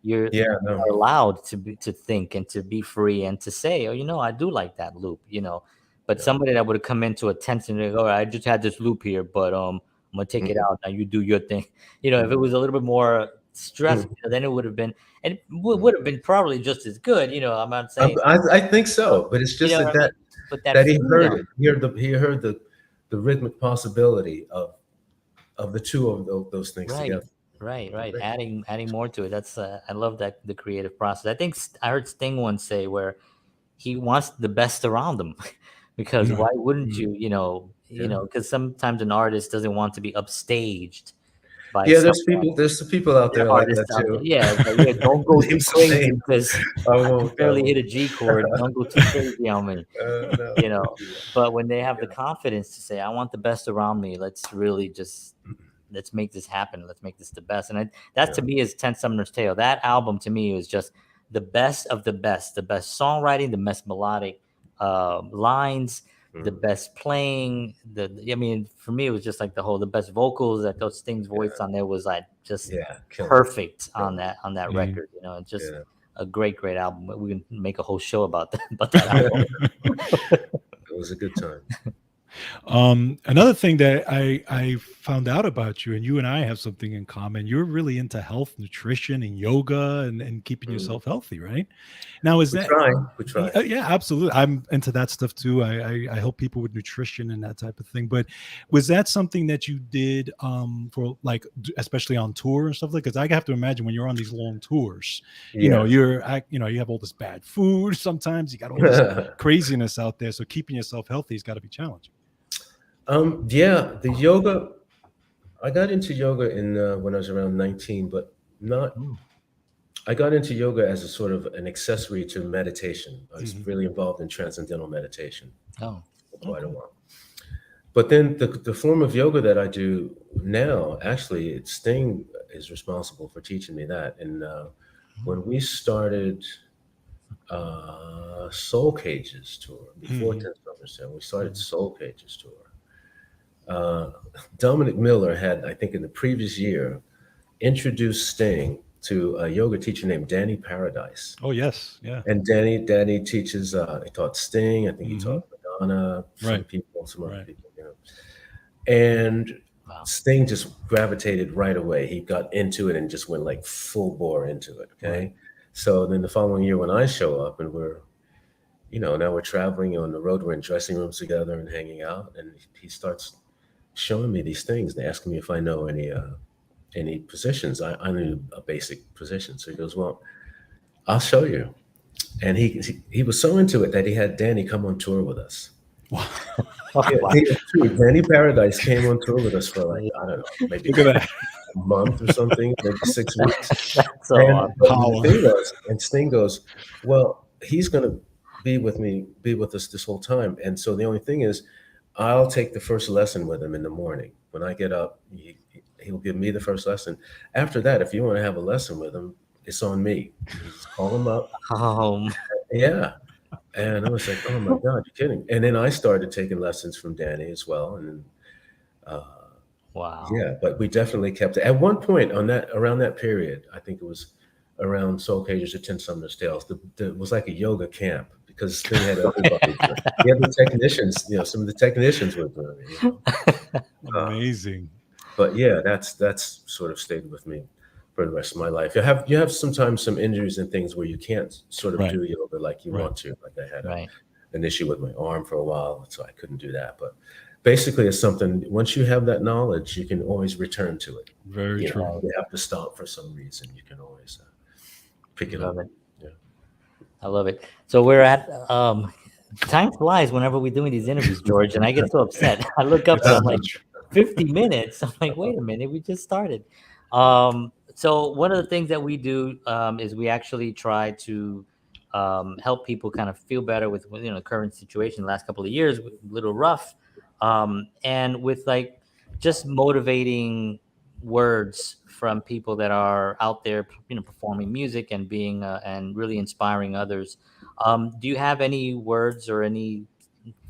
you're not allowed to think and to be free and to say, oh, you know, I do like that loop, you know. But somebody that would have come into a tent and go, I just had this loop here, but I'm gonna take it out. Now you do your thing. You know, if it was a little bit more stressful, then it would have been, and it would have been probably just as good. You know, I'm not saying. I think so, but it's just that he heard it. He heard the rhythmic possibility of the two of those things together. Right. Adding more to it. That's I love that, the creative process. I think I heard Sting once say where he wants the best around him, because why wouldn't you? You know, because sometimes an artist doesn't want to be upstaged. There's people out there like that too. Yeah, don't go too crazy because I barely hit a G chord. Don't go too crazy on me. No. You know, but when they have the confidence to say, I want the best around me, let's really just let's make this happen. Let's make this the best. And that to me is 10 Summoner's Tale. That album to me was just the best of the best songwriting, the best melodic lines, the best playing. I mean, for me, it was just like the best vocals. That those Sting's voice on there was like just perfect on that record. You know, it's just a great album. We can make a whole show about that album. It was a good time. Another thing that I found out about you, and you and I have something in common. You're really into health, nutrition, and yoga, and keeping yourself healthy, right? Now, we try. Yeah, absolutely. I'm into that stuff too. I help people with nutrition and that type of thing. But was that something that you did for, like, especially on tour and stuff like? Because I have to imagine when you're on these long tours, you know, you have all this bad food. Sometimes you got all this craziness out there. So keeping yourself healthy has got to be challenging. The yoga, I got into yoga when I was around 19, but I got into yoga as a sort of an accessory to meditation. I was really involved in transcendental meditation for quite a while. But then the form of yoga that I do now, actually, Sting is responsible for teaching me that. And when we started Soul Cages tour, before 10 Summoner's Tale, we started Soul Cages tour. Dominic Miller had, I think in the previous year, introduced Sting to a yoga teacher named Danny Paradise. Oh, yes. Yeah. And Danny teaches, he taught Sting. I think he taught Madonna, some other people, you know. And Sting just gravitated right away. He got into it and just went like full bore into it. Okay. Right. So then the following year when I show up and now we're traveling on the road, we're in dressing rooms together and hanging out, and he starts showing me these things and asking me if I know any positions. I knew a basic position. So he goes, well, I'll show you. And he was so into it that he had Danny come on tour with us. Wow. Danny Paradise came on tour with us for like, I don't know, maybe a month or something, maybe 6 weeks. And Sting goes, well, he's going to be with us this whole time. And so the only thing is, I'll take the first lesson with him in the morning. When I get up, he'll give me the first lesson. After that, if you want to have a lesson with him, it's on me. Just call him up Yeah. And I was like, oh my God, you're kidding. And then I started taking lessons from Danny as well. And uh, Wow. yeah, but we definitely kept it. At one point around that period, I think it was around Soul Cages or 10 Summer's Tales, it was like a yoga camp because Sting had everybody. He had the technicians, some of the technicians were doing it. Amazing. But yeah, that's sort of stayed with me for the rest of my life. You have sometimes some injuries and things where you can't sort of Right. do yoga like you Right. want to. Like I had Right. an issue with my arm for a while, so I couldn't do that. But basically, it's something. Once you have that knowledge, you can always return to it. Very true. You have to stop for some reason. You can always pick it up. Love it. Yeah. I love it. So we're at time flies whenever we're doing these interviews, George, and I get so upset. I look up and I'm like 50 minutes. I'm like, wait a minute, we just started. So one of the things that we do is we actually try to help people kind of feel better with the current situation. The last couple of years, a little rough, and with like just motivating words from people that are out there, performing music and being and really inspiring others. Do you have any words or any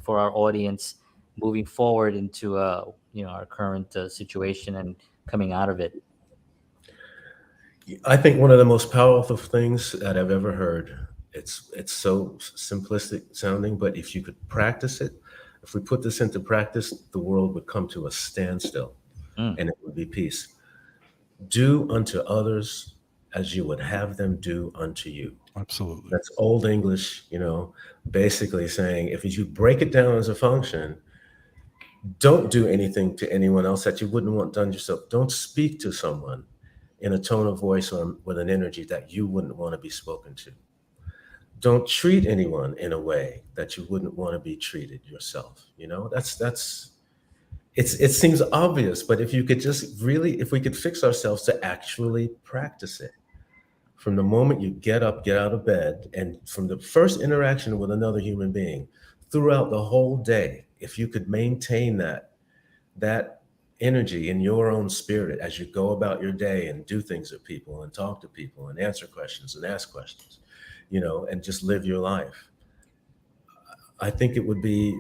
for our audience moving forward into our current situation and coming out of it? I think one of the most powerful things that I've ever heard. It's so simplistic sounding, but if you could practice it, if we put this into practice, the world would come to a standstill, and it would be peace. Do unto others as you would have them do unto you. Absolutely. That's old English, basically saying if you break it down as a function, don't do anything to anyone else that you wouldn't want done yourself. Don't speak to someone in a tone of voice or with an energy that you wouldn't want to be spoken to. Don't treat anyone in a way that you wouldn't want to be treated yourself. It seems obvious, but if you could just really, if we could fix ourselves to actually practice it from the moment you get up, get out of bed, and from the first interaction with another human being throughout the whole day, if you could maintain that energy in your own spirit as you go about your day and do things with people and talk to people and answer questions and ask questions, and just live your life. I think it would be,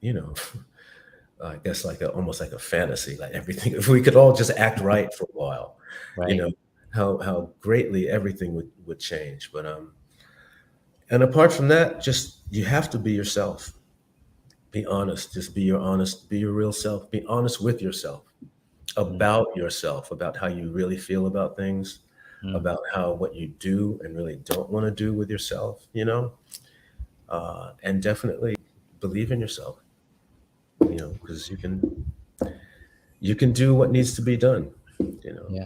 I guess almost like a fantasy, like everything. If we could all just act right for a while, Right. How greatly everything would change. But and apart from that, just you have to be yourself. Be honest. Just be your real self. Be honest with yourself about yourself, about how you really feel about things, about what you do and really don't want to do with yourself, and definitely believe in yourself, because you can do what needs to be done, Yeah.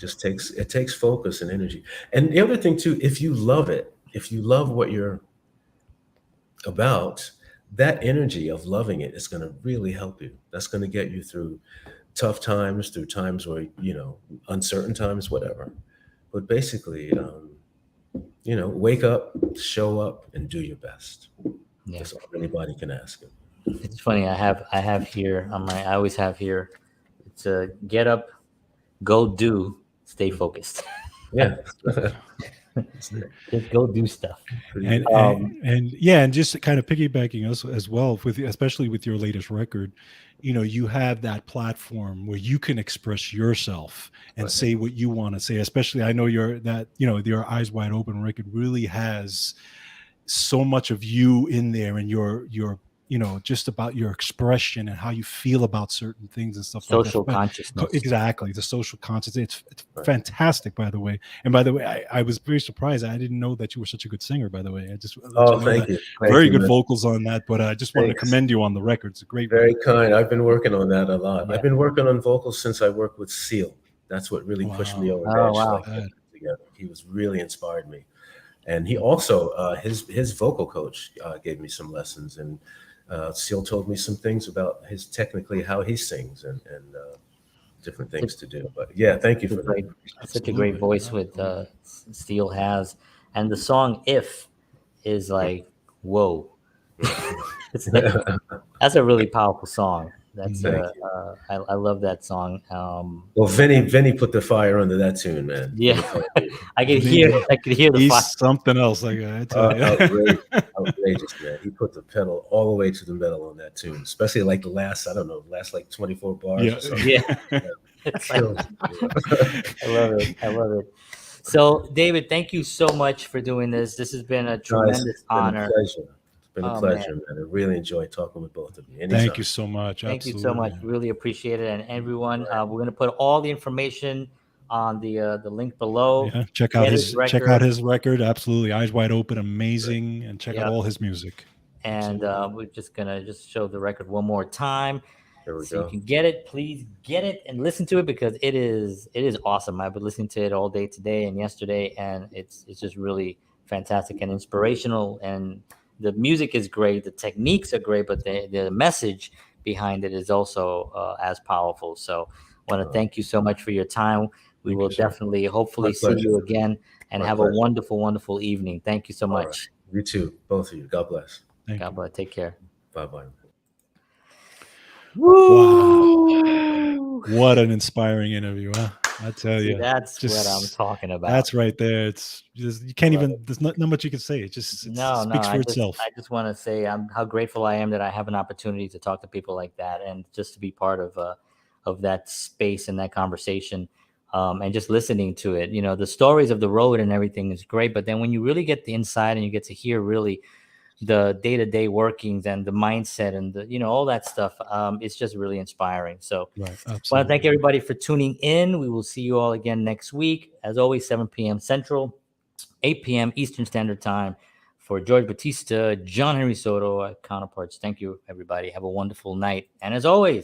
It takes focus and energy. And the other thing too, if you love it, if you love what you're about, that energy of loving it is going to really help you. That's going to get you through tough times, through times where, uncertain times, whatever. But basically, wake up, show up, and do your best. Yeah. That's all anybody can ask. It's funny. I have here on my. I always have here. It's a get up, go do, stay focused. Yeah. Just go do stuff. And just kind of piggybacking us as well especially with your latest record, you have that platform where you can express yourself and say what you want to say. Especially, I know your Eyes Wide Open record really has so much of you in there, and your just about your expression and how you feel about certain things and stuff. Social like that. consciousness. Exactly, the social consciousness. It's fantastic, by the way. And by the way, I was very surprised. I didn't know that you were such a good singer, by the way. I just thank you. Very good vocals on that, but I just wanted to commend you on the record. It's a great Very record. kind. I've been working on that a lot. Yeah. I've been working on vocals since I worked with Seal. That's what really pushed me over the edge. Wow. Together. He was really inspired me. And he also, his vocal coach gave me some lessons, and Seal told me some things about technically how he sings and different things to do. But yeah, thank you for that. Such a great voice with Steele has, and the song "If" is like whoa. That's a really powerful song. That's Thank you. I love that song. Well, Vinny put the fire under that tune, man. Yeah, Vinny, I could hear the He's fire. something else. Like I tell you. outrageous, man. He put the pedal all the way to the metal on that tune, especially like the last, I don't know, last like 24 bars or something. Yeah. It's like- I love it. I love it. So, David, thank you so much for doing this. This has been a tremendous honor. It's been a Oh, pleasure, man. I really enjoyed talking with both of you. Anytime. Thank you so much. Thank you so Absolutely. much. Really appreciate it. And everyone, we're going to put all the information on the link below. Yeah, check out Get his record. Absolutely, Eyes Wide Open, amazing, and check out all his music. And we're just gonna show the record one more time. There we so go. You can get it. Please get it and listen to it because it is awesome. I've been listening to it all day today and yesterday, and it's just really fantastic and inspirational. And the music is great. The techniques are great, but the message behind it is also as powerful. So I want to thank you so much for your time. We will definitely, hopefully, see you again and have a wonderful, wonderful evening. Thank you so much. Right. You too, both of you. God bless. God bless. Take care. Bye-bye. Wow. What an inspiring interview, huh? I tell you. That's what I'm talking about. That's right there. It's just, you can't even, there's not much you can say. It just speaks for itself. I just want to say how grateful I am that I have an opportunity to talk to people like that and just to be part of that space and that conversation. And just listening to it, the stories of the road and everything is great. But then when you really get the inside and you get to hear really the day-to-day workings and the mindset and the, all that stuff, it's just really inspiring. So I want to thank everybody for tuning in. We will see you all again next week. As always, 7 p.m. Central, 8 p.m. Eastern Standard Time. For George Batista, John Henry Soto at Counterparts. Thank you, everybody. Have a wonderful night. And as always,